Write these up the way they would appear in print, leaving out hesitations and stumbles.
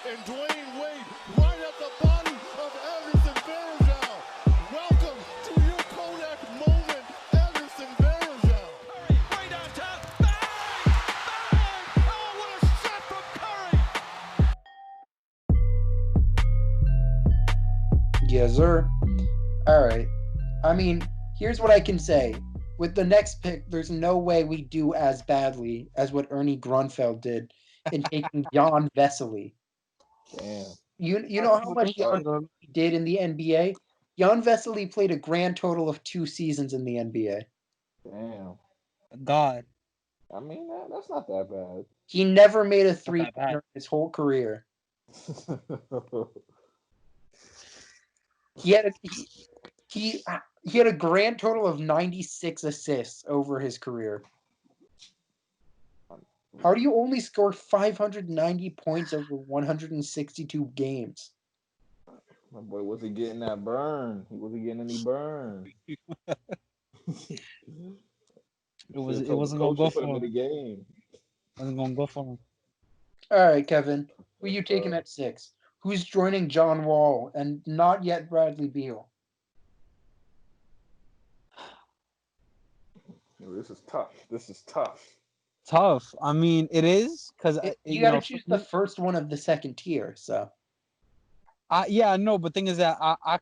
and Dwayne Wade right at the body of Anderson Varejao. Welcome to your Kodak moment, Anderson Varejao. Curry, way downtown. Bang! Bang! Oh, what a shot from Curry! Yes, sir. All right. I mean, here's what I can say. With the next pick, there's no way we do as badly as what Ernie Grunfeld did in taking Jan Vesely. Damn. You know how much Jan Vesely did in the NBA? Jan Vesely played a grand total of 2 seasons in the NBA. Damn. God. I mean, that's not that bad. He never made a that three bad. in his whole career. He had a grand total of 96 assists over his career. How do you only score 590 points over 162 games? My boy wasn't getting that burn. He wasn't getting any burn. It wasn't gonna go for him. The game. Wasn't gonna go for him. All right, Kevin. Who you taking at 6? Who's joining John Wall and not yet Bradley Beal? This is tough. Tough. I mean, it is because you got to choose the first one of the second tier. So, yeah, no. But thing is that I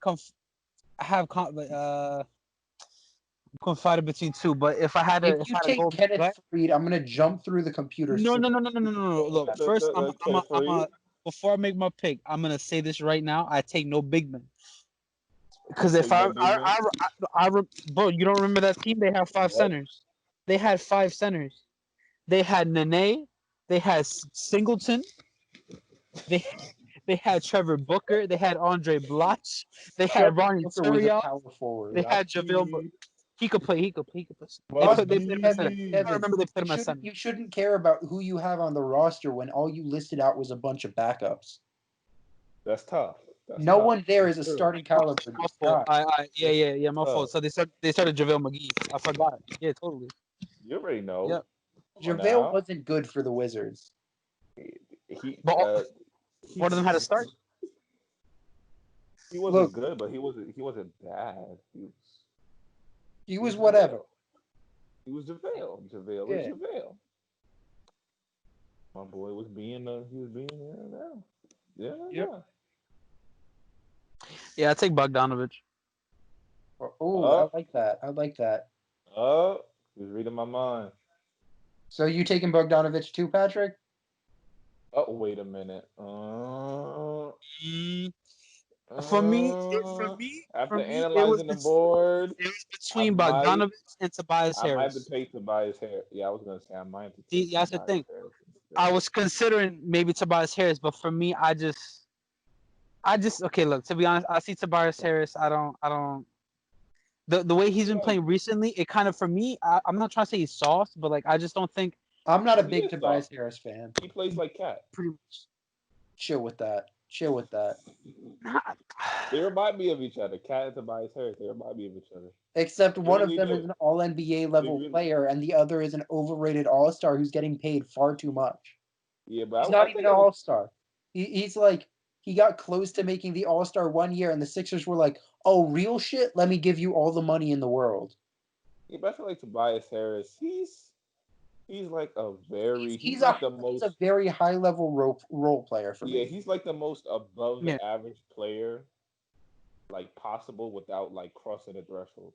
confided between two. But if I had to, if you take Kenneth Faried, I'm gonna jump through the computer. No. Look, first, before I make my pick, I'm gonna say this right now. I take no big men. Because if bro, you don't remember that team? They have 5 centers. They had 5 centers. They had Nene. They had Singleton. They had Trevor Booker. They had Andre Bloch. They had Ronnie Turiaf. They had JaVale. He could play. They put him at center. I remember they put him at center. You shouldn't care about who you have on the roster when all you listed out was a bunch of backups. That's tough. No one there is a starting caliber. My fault. Yeah, my fault. So they started JaVale McGee. I forgot. Yeah, totally. You already know. Yep. JaVale wasn't good for the Wizards. One of them had to start. He wasn't good, but he wasn't bad. He was whatever. He was JaVale. JaVale was JaVale. My boy was being now. Yeah. Yeah, I take Bogdanovich. I like that. Oh, he's reading my mind. So you taking Bogdanovich too, Patrick? Oh, wait a minute. For me, after analyzing the board, it was between Bogdanovich and Tobias Harris. I might have to take Tobias Harris. Yeah, I was gonna say I might have to take. See, that's the thing. I was considering maybe Tobias Harris, but for me, I just okay. Look, to be honest, I see Tobias Harris. I don't. The way he's been playing recently, it kind of for me. I'm not trying to say he's soft, but like I just don't think. I'm not a big Tobias Harris fan. He plays like Cat. Pretty much. Chill with that. They remind me of each other. Cat and Tobias Harris. They remind me of each other. Except one of them is an All NBA level player, and the other is an overrated All Star who's getting paid far too much. Yeah, but he's not even an All Star. He's like he got close to making the All Star one year, and the Sixers were like, "Oh, real shit? Let me give you all the money in the world." Yeah, but I feel like Tobias Harris, he's like a very he's a very high level role player for me. Yeah, he's like the most above the average player, like possible without like crossing the threshold.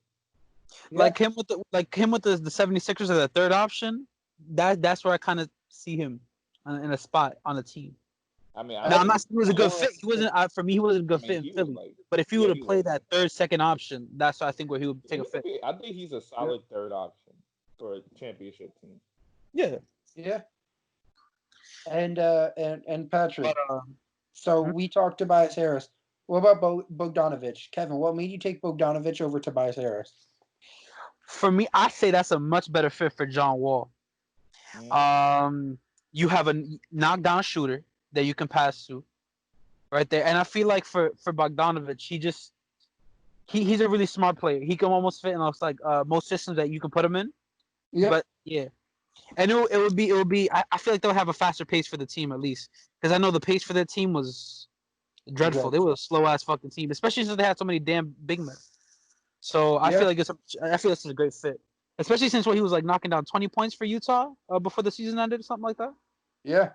Yeah. Like him with the 76ers as the third option. That's where I kind of see him in a spot on the team. I mean, I'm not saying he was a good fit. He wasn't for me. He wasn't a good fit in Philly. But if he would have played that second option, that's I think where he would take a fit. I think he's a solid third option for a championship team. Yeah. And Patrick. So we talked Tobias Harris. What about Bogdanovich? Kevin, what made you take Bogdanovich over Tobias Harris? For me, I say that's a much better fit for John Wall. You have a knockdown shooter that you can pass to right there. And I feel like for Bogdanovich, he's a really smart player. He can almost fit in most systems that you can put him in. Yeah. But yeah. And it would be. I feel like they'll have a faster pace for the team at least, because I know the pace for their team was dreadful. They were a slow ass fucking team, especially since they had so many damn big men. So I feel like I feel this is a great fit, especially since he was like knocking down 20 points for Utah before the season ended or something like that. Yeah.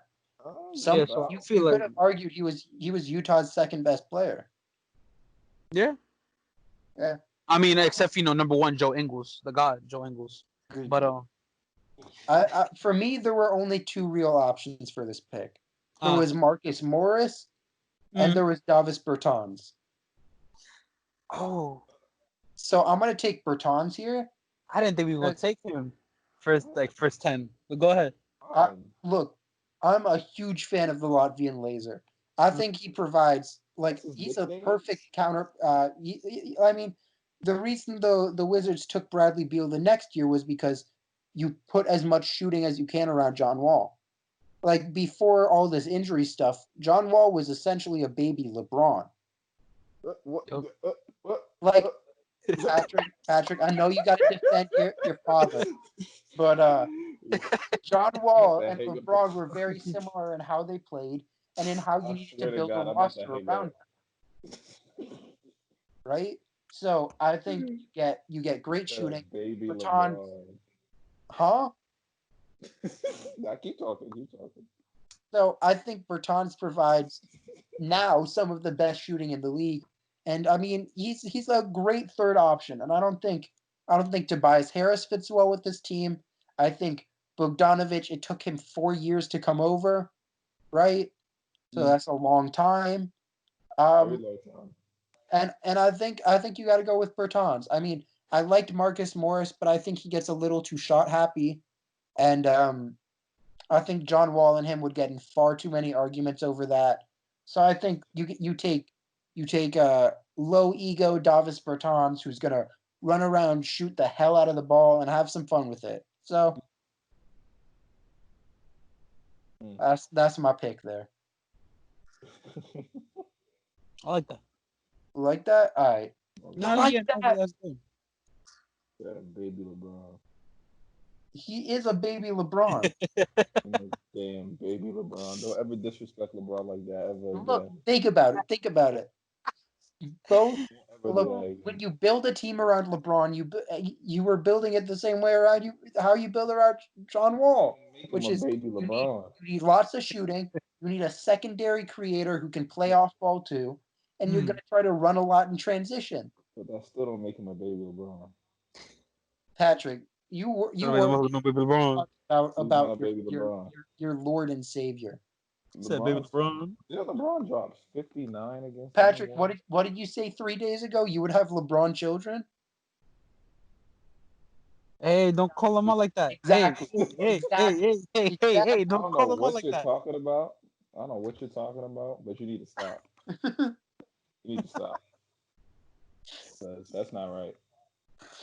So you could have argued he was Utah's second best player. Yeah. Yeah. I mean, except number one, Joe Ingles, the god, Joe Ingles. But for me, there were only two real options for this pick. There was Marcus Morris, and there was Davis Bertans. Oh. So I'm gonna take Bertans here. I didn't think we were gonna take him first 10. But go ahead. Look, I'm a huge fan of the Latvian laser. I think he provides he's a perfect counter. I mean, the reason the Wizards took Bradley Beal the next year was because you put as much shooting as you can around John Wall. Like before all this injury stuff, John Wall was essentially a baby LeBron. Like Patrick, I know you got to defend your father, but John Wall and LeBron were very similar in how they played and in how you needed to build a roster around them. Right? So I think you get great shooting. Baby Bertans, LeBron. huh? Keep talking. So I think Bertans provides now some of the best shooting in the league. And I mean, he's a great third option. And I don't think Tobias Harris fits well with this team. I think Bogdanovic, it took him 4 years to come over, right? So that's a long time. Very long time. And I think you got to go with Bertans. I mean, I liked Marcus Morris, but I think he gets a little too shot happy, and I think John Wall and him would get in far too many arguments over that. So I think you take low ego Davis Bertans, who's gonna run around, shoot the hell out of the ball, and have some fun with it. So that's my pick there. I like that. Like that? All right. That's good. Yeah, baby LeBron. He is a baby LeBron. Damn, baby LeBron. Don't ever disrespect LeBron like that ever again. Look, think about it. When you build a team around LeBron, you were building it the same way around how you build around John Wall, which is you need lots of shooting. You need a secondary creator who can play off ball too, and you're going to try to run a lot in transition. But that still don't make him a baby LeBron. Patrick, you were about your Lord and Savior. Said baby LeBron. Yeah, LeBron drops 59 against Patrick, what did you say 3 days ago? You would have LeBron children? Hey, don't call him out like that. Exactly. Hey, don't call him out like that. I don't know what you're talking about, but you need to stop. You need to stop. That's not right.